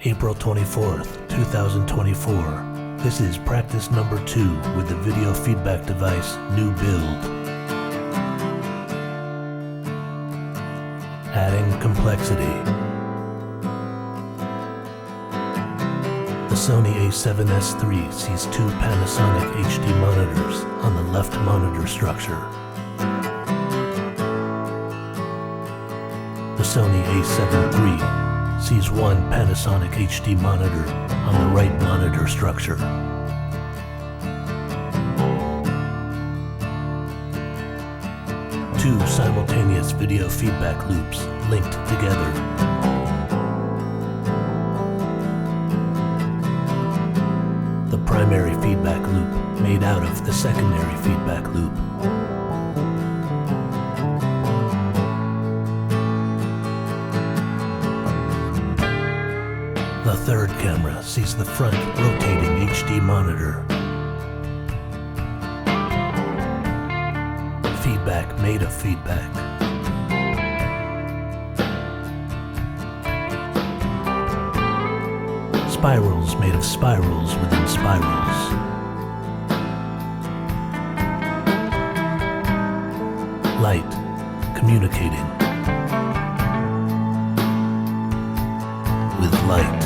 April 24th, 2024. This is practice number 2 with the video feedback device new build. Adding complexity. The Sony a7S III sees 2 Panasonic HD monitors on the left monitor structure. The Sony a7 III sees 1 Panasonic HD monitor on the right monitor structure. Two simultaneous video feedback loops linked together. The primary feedback loop made out of the secondary feedback loop. The third camera sees the front rotating HD monitor. Feedback made of feedback. Spirals made of spirals within spirals. Light communicating with light.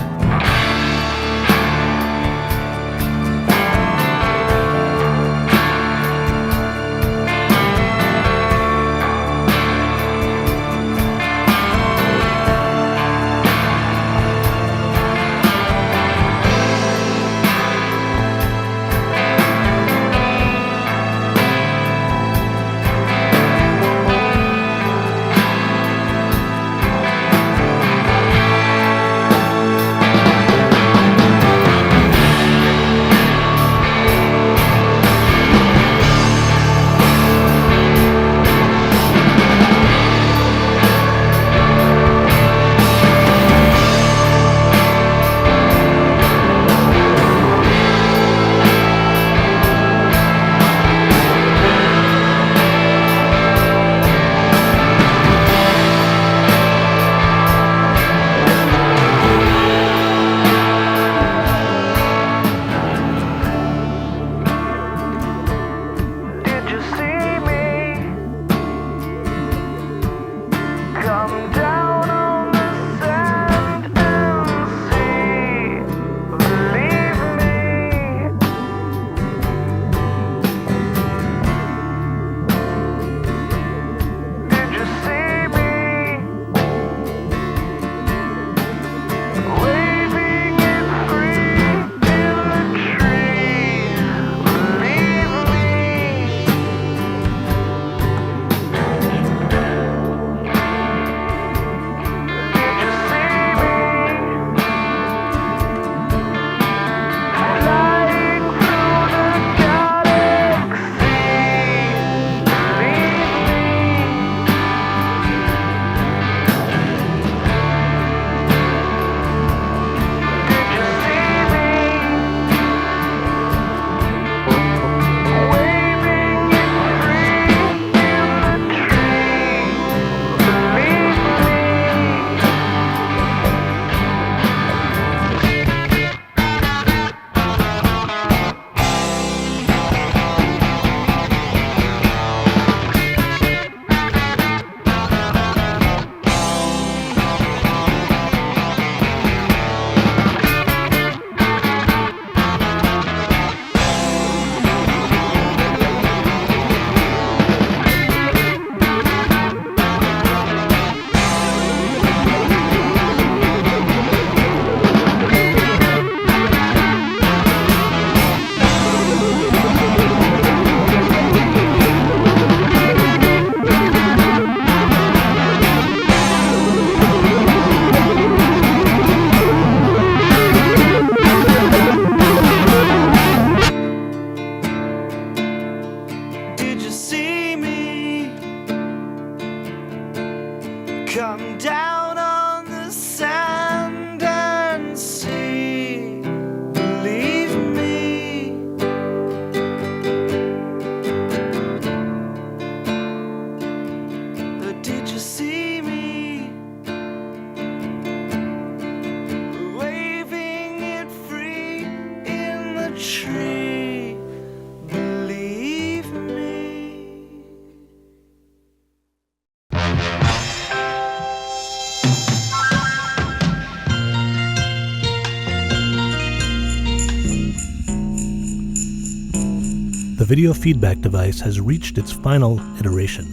video feedback device has reached its final iteration.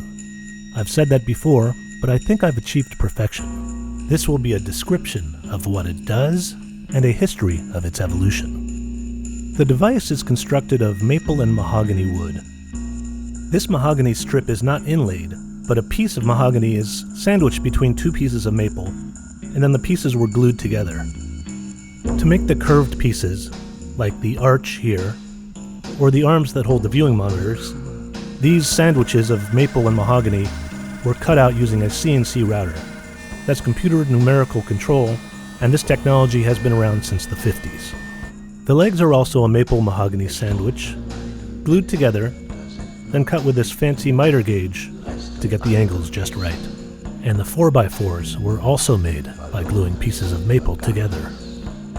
I've said that before, but I think I've achieved perfection. This will be a description of what it does and a history of its evolution. The device is constructed of maple and mahogany wood. This mahogany strip is not inlaid, but a piece of mahogany is sandwiched between two pieces of maple, and then the pieces were glued together. To make the curved pieces, like the arch here, or the arms that hold the viewing monitors, these sandwiches of maple and mahogany were cut out using a CNC router. That's computer numerical control, and this technology has been around since the 50s. The legs are also a maple mahogany sandwich, glued together, then cut with this fancy miter gauge to get the angles just right. And the 4x4s were also made by gluing pieces of maple together.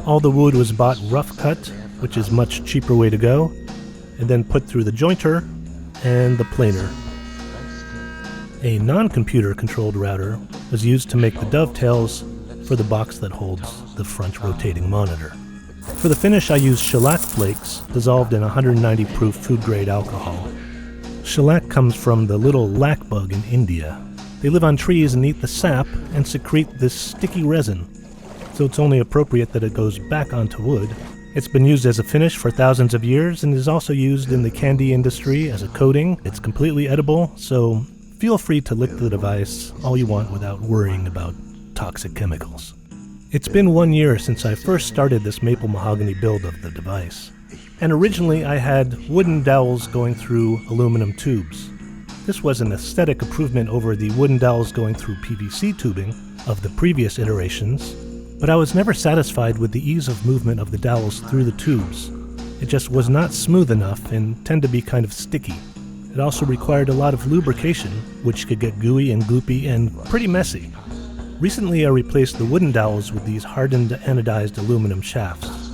All the wood was bought rough cut, which is a much cheaper way to go, and then put through the jointer and the planer. A non-computer controlled router was used to make the dovetails for the box that holds the front rotating monitor. For the finish, I used shellac flakes dissolved in 190 proof food grade alcohol. Shellac comes from the little lac bug in India. They live on trees and eat the sap and secrete this sticky resin, so it's only appropriate that it goes back onto wood. It's been used as a finish for thousands of years and is also used in the candy industry as a coating. It's completely edible, so feel free to lick the device all you want without worrying about toxic chemicals. It's been 1 year since I first started this maple mahogany build of the device, and originally I had wooden dowels going through aluminum tubes. This was an aesthetic improvement over the wooden dowels going through PVC tubing of the previous iterations, but I was never satisfied with the ease of movement of the dowels through the tubes. It just was not smooth enough and tend to be kind of sticky. It also required a lot of lubrication, which could get gooey and gloopy and pretty messy. Recently I replaced the wooden dowels with these hardened anodized aluminum shafts,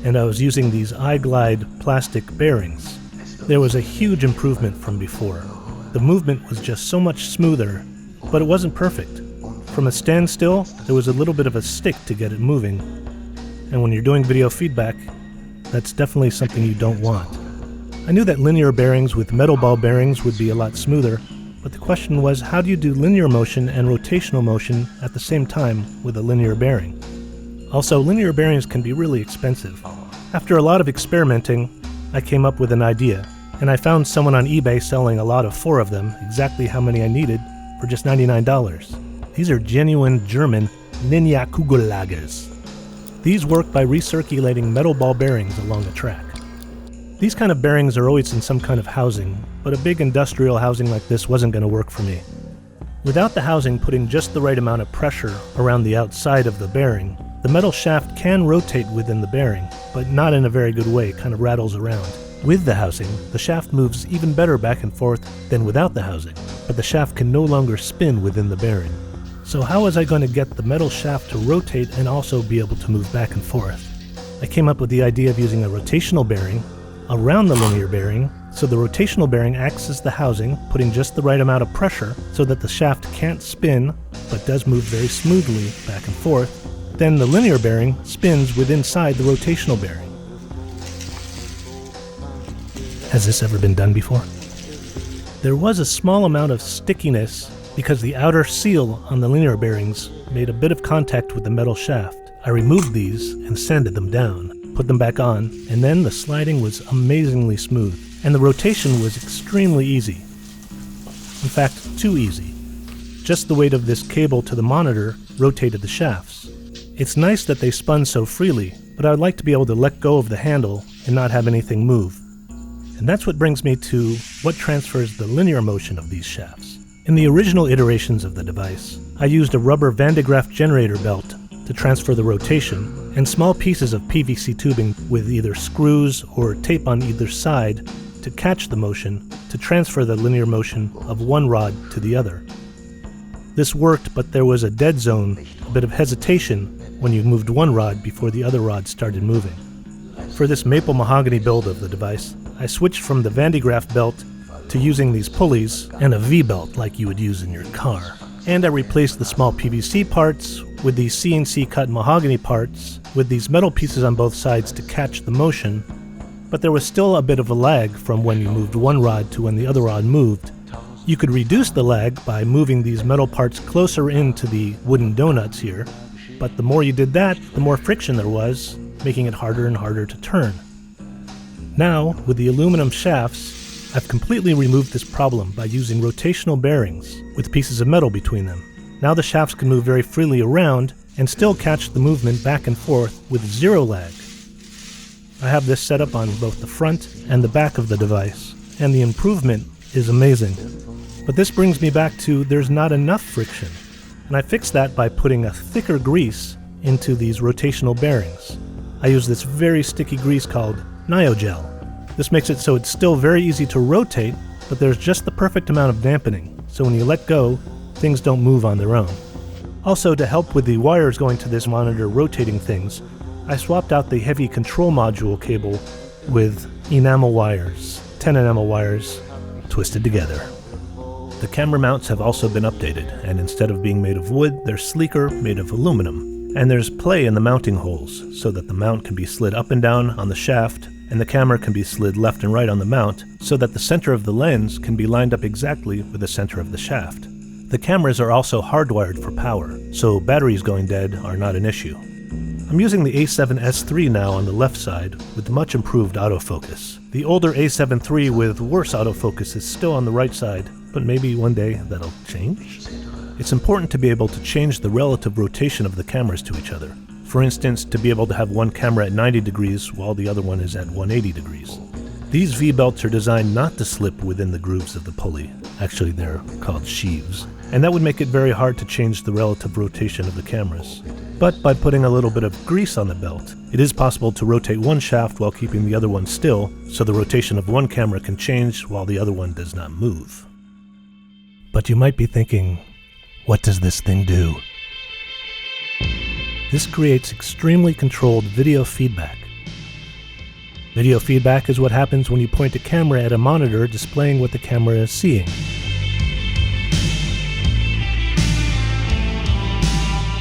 and I was using these iGlide plastic bearings. There was a huge improvement from before. The movement was just so much smoother, but it wasn't perfect. From a standstill, there was a little bit of a stick to get it moving, and when you're doing video feedback, that's definitely something you don't want. I knew that linear bearings with metal ball bearings would be a lot smoother, but the question was, how do you do linear motion and rotational motion at the same time with a linear bearing? Also, linear bearings can be really expensive. After a lot of experimenting, I came up with an idea, and I found someone on eBay selling a lot of 4 of them, exactly how many I needed, for just $99. These are genuine German Linear Kugellagers. These work by recirculating metal ball bearings along a track. These kind of bearings are always in some kind of housing, but a big industrial housing like this wasn't going to work for me. Without the housing putting just the right amount of pressure around the outside of the bearing, the metal shaft can rotate within the bearing, but not in a very good way, kind of rattles around. With the housing, the shaft moves even better back and forth than without the housing, but the shaft can no longer spin within the bearing. So how was I going to get the metal shaft to rotate and also be able to move back and forth? I came up with the idea of using a rotational bearing around the linear bearing, so the rotational bearing acts as the housing, putting just the right amount of pressure so that the shaft can't spin, but does move very smoothly back and forth. Then the linear bearing spins inside the rotational bearing. Has this ever been done before? There was a small amount of stickiness because the outer seal on the linear bearings made a bit of contact with the metal shaft. I removed these and sanded them down, put them back on, and then the sliding was amazingly smooth, and the rotation was extremely easy. In fact, too easy. Just the weight of this cable to the monitor rotated the shafts. It's nice that they spun so freely, but I would like to be able to let go of the handle and not have anything move. And that's what brings me to what transfers the linear motion of these shafts. In the original iterations of the device, I used a rubber Van de Graaff generator belt to transfer the rotation, and small pieces of PVC tubing with either screws or tape on either side to catch the motion to transfer the linear motion of one rod to the other. This worked, but there was a dead zone, a bit of hesitation when you moved one rod before the other rod started moving. For this maple mahogany build of the device, I switched from the Van de Graaff belt to using these pulleys and a V-belt like you would use in your car. And I replaced the small PVC parts with these CNC cut mahogany parts with these metal pieces on both sides to catch the motion, but there was still a bit of a lag from when you moved one rod to when the other rod moved. You could reduce the lag by moving these metal parts closer into the wooden donuts here, but the more you did that, the more friction there was, making it harder and harder to turn. Now, with the aluminum shafts, I've completely removed this problem by using rotational bearings with pieces of metal between them. Now the shafts can move very freely around and still catch the movement back and forth with zero lag. I have this set up on both the front and the back of the device, and the improvement is amazing. But this brings me back to there's not enough friction, and I fixed that by putting a thicker grease into these rotational bearings. I use this very sticky grease called Nyogel. This makes it so it's still very easy to rotate, but there's just the perfect amount of dampening, so when you let go, things don't move on their own. Also, to help with the wires going to this monitor rotating things, I swapped out the heavy control module cable with enamel wires, 10 enamel wires, twisted together. The camera mounts have also been updated, and instead of being made of wood, they're sleeker, made of aluminum. And there's play in the mounting holes, so that the mount can be slid up and down on the shaft, and the camera can be slid left and right on the mount, so that the center of the lens can be lined up exactly with the center of the shaft. The cameras are also hardwired for power, so batteries going dead are not an issue. I'm using the A7S III now on the left side with much improved autofocus. The older A7 III with worse autofocus is still on the right side, but maybe one day that'll change? It's important to be able to change the relative rotation of the cameras to each other. For instance, to be able to have one camera at 90 degrees while the other one is at 180 degrees. These V-belts are designed not to slip within the grooves of the pulley. Actually, they're called sheaves. And that would make it very hard to change the relative rotation of the cameras. But by putting a little bit of grease on the belt, it is possible to rotate one shaft while keeping the other one still, so the rotation of one camera can change while the other one does not move. But you might be thinking, what does this thing do? This creates extremely controlled video feedback. Video feedback is what happens when you point a camera at a monitor displaying what the camera is seeing.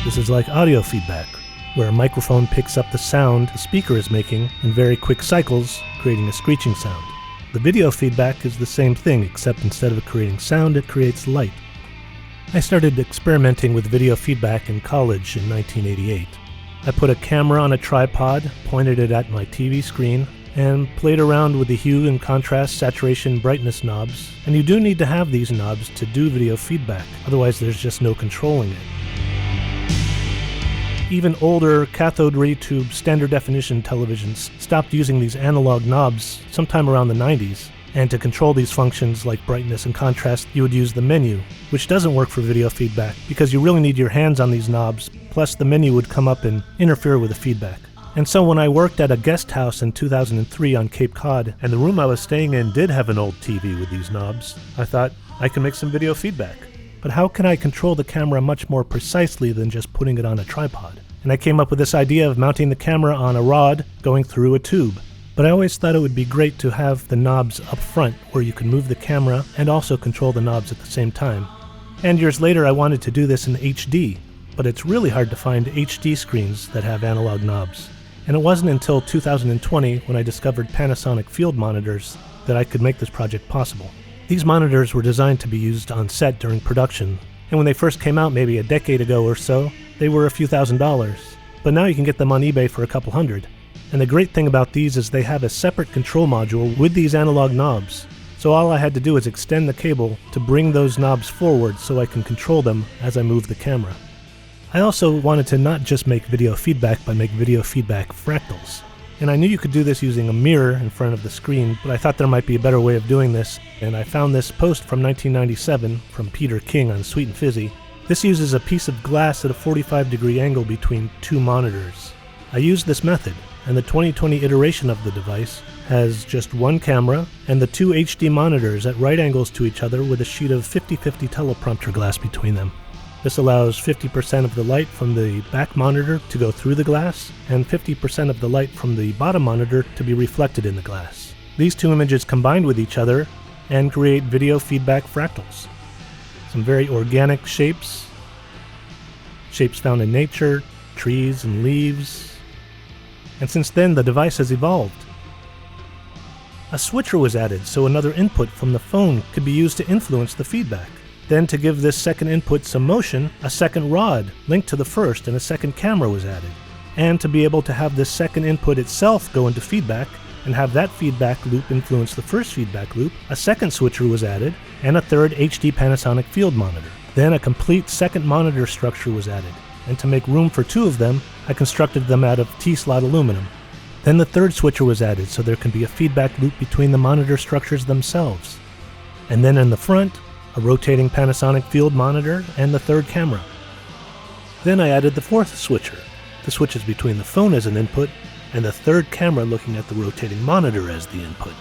This is like audio feedback, where a microphone picks up the sound the speaker is making in very quick cycles, creating a screeching sound. The video feedback is the same thing, except instead of creating sound, it creates light. I started experimenting with video feedback in college in 1988. I put a camera on a tripod, pointed it at my TV screen, and played around with the hue and contrast, saturation, brightness knobs. And you do need to have these knobs to do video feedback, otherwise there's just no controlling it. Even older cathode ray tube standard definition televisions stopped using these analog knobs sometime around the 90s, and to control these functions like brightness and contrast, you would use the menu, which doesn't work for video feedback because you really need your hands on these knobs, plus the menu would come up and interfere with the feedback. And so when I worked at a guest house in 2003 on Cape Cod, and the room I was staying in did have an old TV with these knobs, I thought, I can make some video feedback. But how can I control the camera much more precisely than just putting it on a tripod? And I came up with this idea of mounting the camera on a rod going through a tube. But I always thought it would be great to have the knobs up front where you can move the camera and also control the knobs at the same time. And years later I wanted to do this in HD, but it's really hard to find HD screens that have analog knobs. And it wasn't until 2020 when I discovered Panasonic field monitors that I could make this project possible. These monitors were designed to be used on set during production, and when they first came out maybe a decade ago or so, they were a few $1,000s. But now you can get them on eBay for a couple $100. And the great thing about these is they have a separate control module with these analog knobs. So all I had to do is extend the cable to bring those knobs forward so I can control them as I move the camera. I also wanted to not just make video feedback, but make video feedback fractals. And I knew you could do this using a mirror in front of the screen, but I thought there might be a better way of doing this, and I found this post from 1997 from Peter King on Sweet and Fizzy. This uses a piece of glass at a 45-degree angle between two monitors. I used this method, and the 2020 iteration of the device has just one camera and the two HD monitors at right angles to each other with a sheet of 50/50 teleprompter glass between them. This allows 50% of the light from the back monitor to go through the glass and 50% of the light from the bottom monitor to be reflected in the glass. These two images combine with each other and create video feedback fractals. Some very organic shapes found in nature, trees and leaves. And since then the device has evolved. A switcher was added so another input from the phone could be used to influence the feedback. Then, to give this second input some motion, a second rod linked to the first and a second camera was added. And to be able to have this second input itself go into feedback and have that feedback loop influence the first feedback loop, a second switcher was added and a third HD Panasonic field monitor. Then a complete second monitor structure was added, and to make room for two of them, I constructed them out of T-slot aluminum. Then the third switcher was added so there can be a feedback loop between the monitor structures themselves. And then in the front, a rotating Panasonic field monitor and the third camera. Then I added the fourth switcher. The switches between the phone as an input and the third camera looking at the rotating monitor as the input.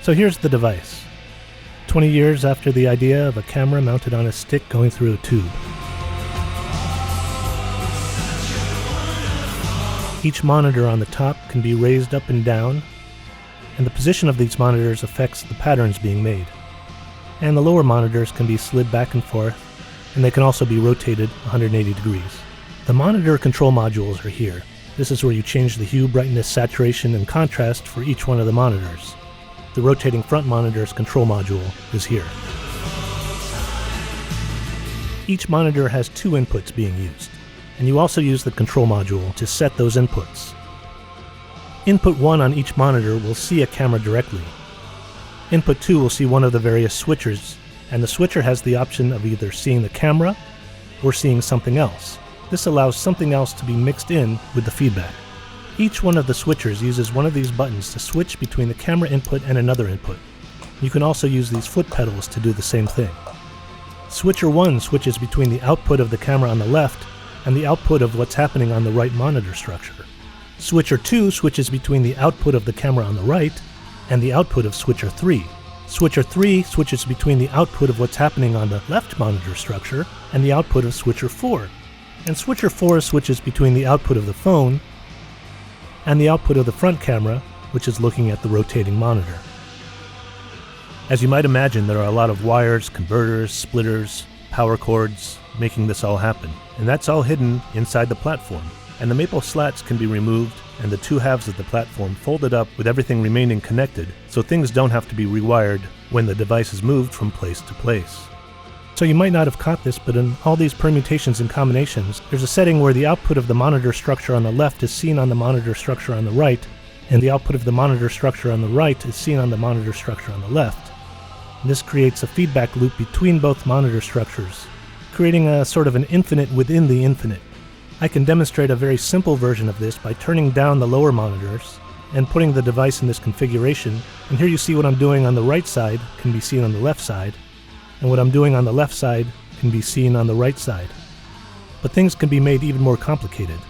So here's the device. 20 years after the idea of a camera mounted on a stick going through a tube. Each monitor on the top can be raised up and down, and the position of these monitors affects the patterns being made. And the lower monitors can be slid back and forth, and they can also be rotated 180 degrees. The monitor control modules are here. This is where you change the hue, brightness, saturation, and contrast for each one of the monitors. The rotating front monitor's control module is here. Each monitor has two inputs being used, and you also use the control module to set those inputs. Input 1 on each monitor will see a camera directly. Input 2 will see one of the various switchers, and the switcher has the option of either seeing the camera or seeing something else. This allows something else to be mixed in with the feedback. Each one of the switchers uses one of these buttons to switch between the camera input and another input. You can also use these foot pedals to do the same thing. Switcher 1 switches between the output of the camera on the left and the output of what's happening on the right monitor structure. Switcher 2 switches between the output of the camera on the right and the output of switcher 3. Switcher 3 switches between the output of what's happening on the left monitor structure and the output of switcher 4. And switcher 4 switches between the output of the phone and the output of the front camera, which is looking at the rotating monitor. As you might imagine, there are a lot of wires, converters, splitters, power cords, making this all happen. And that's all hidden inside the platform. And the maple slats can be removed and the two halves of the platform folded up with everything remaining connected, so things don't have to be rewired when the device is moved from place to place. So you might not have caught this, but in all these permutations and combinations, there's a setting where the output of the monitor structure on the left is seen on the monitor structure on the right, and the output of the monitor structure on the right is seen on the monitor structure on the left. And this creates a feedback loop between both monitor structures, creating a sort of an infinite within the infinite. I can demonstrate a very simple version of this by turning down the lower monitors and putting the device in this configuration, and here you see what I'm doing on the right side can be seen on the left side, and what I'm doing on the left side can be seen on the right side. But things can be made even more complicated.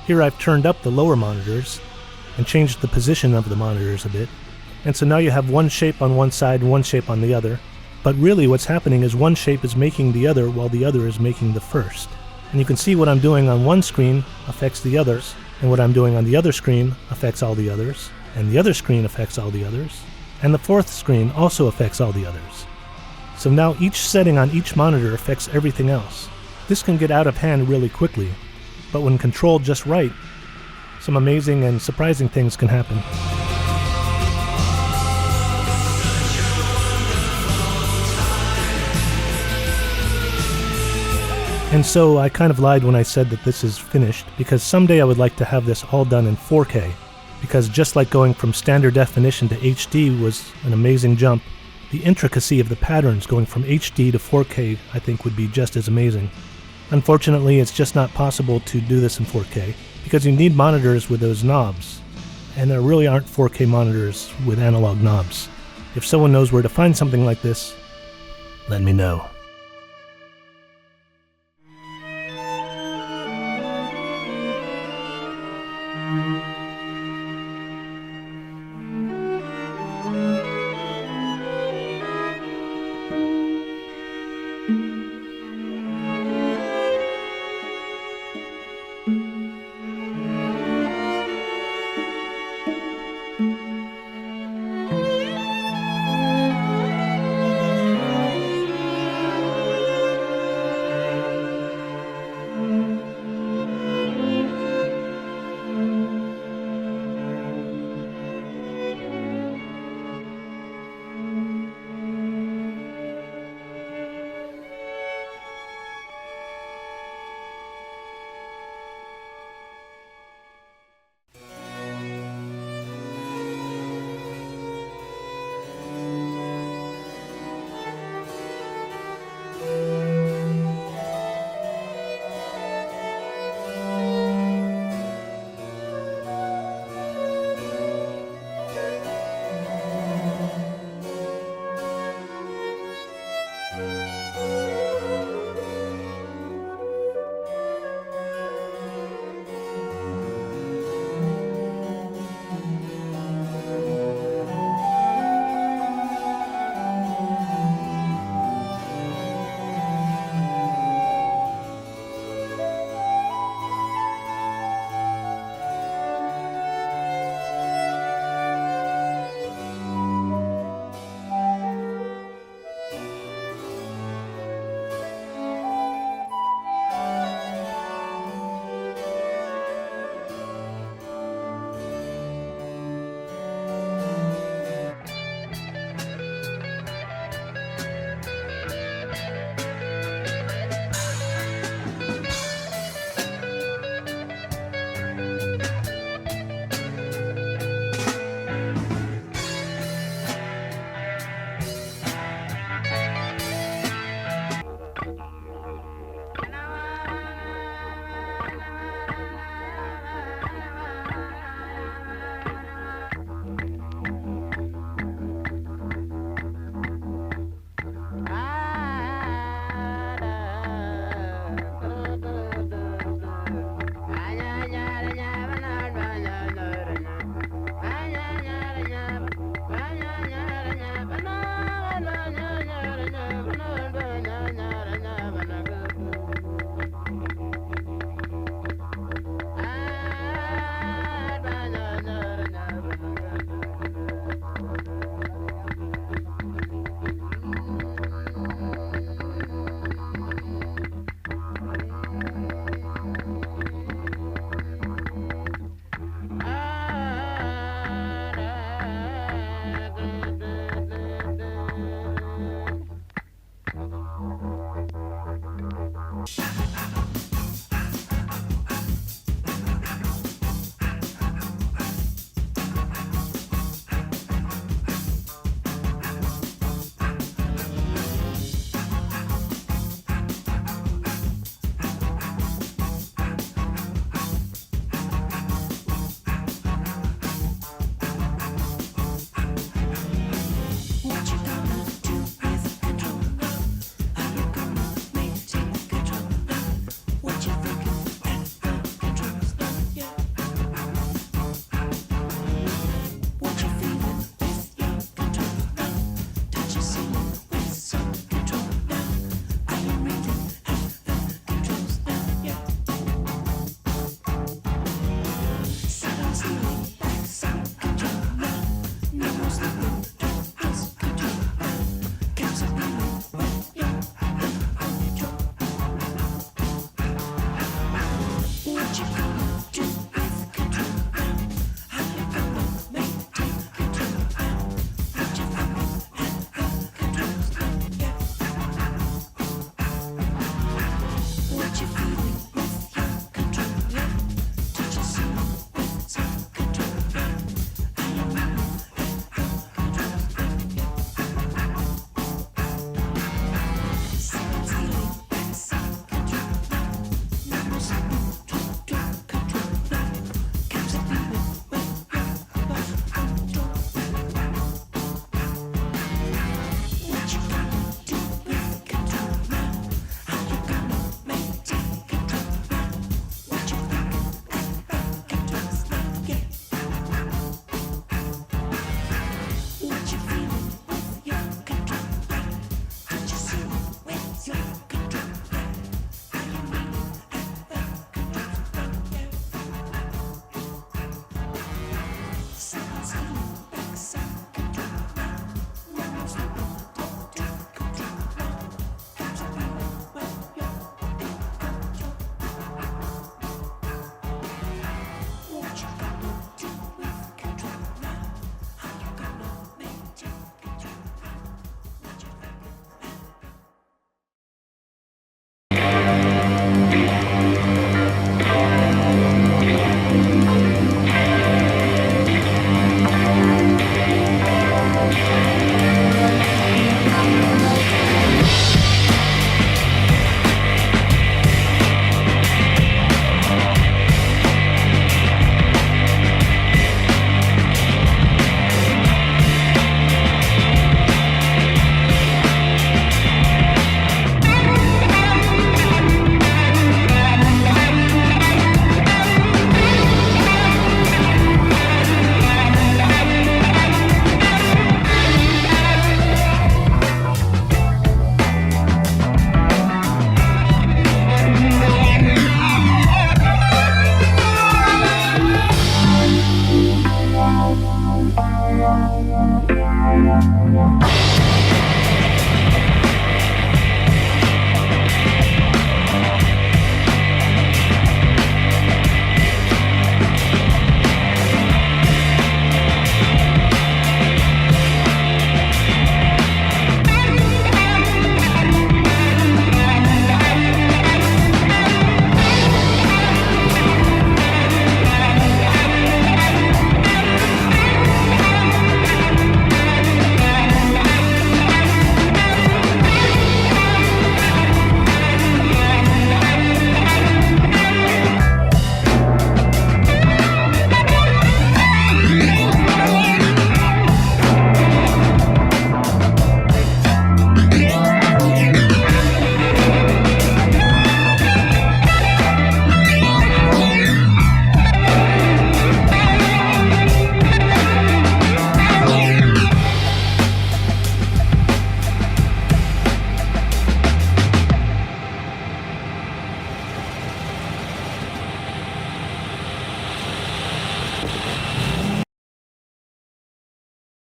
Here I've turned up the lower monitors and changed the position of the monitors a bit, and so now you have one shape on one side and one shape on the other, but really what's happening is one shape is making the other while the other is making the first. And you can see what I'm doing on one screen affects the others, and what I'm doing on the other screen affects all the others, and the other screen affects all the others, and the fourth screen also affects all the others. So now each setting on each monitor affects everything else. This can get out of hand really quickly, but when controlled just right, some amazing and surprising things can happen. And so I kind of lied when I said that this is finished, because someday I would like to have this all done in 4K, because just like going from standard definition to HD was an amazing jump, the intricacy of the patterns going from HD to 4K I think would be just as amazing. Unfortunately, it's just not possible to do this in 4K, because you need monitors with those knobs, and there really aren't 4K monitors with analog knobs. If someone knows where to find something like this, let me know.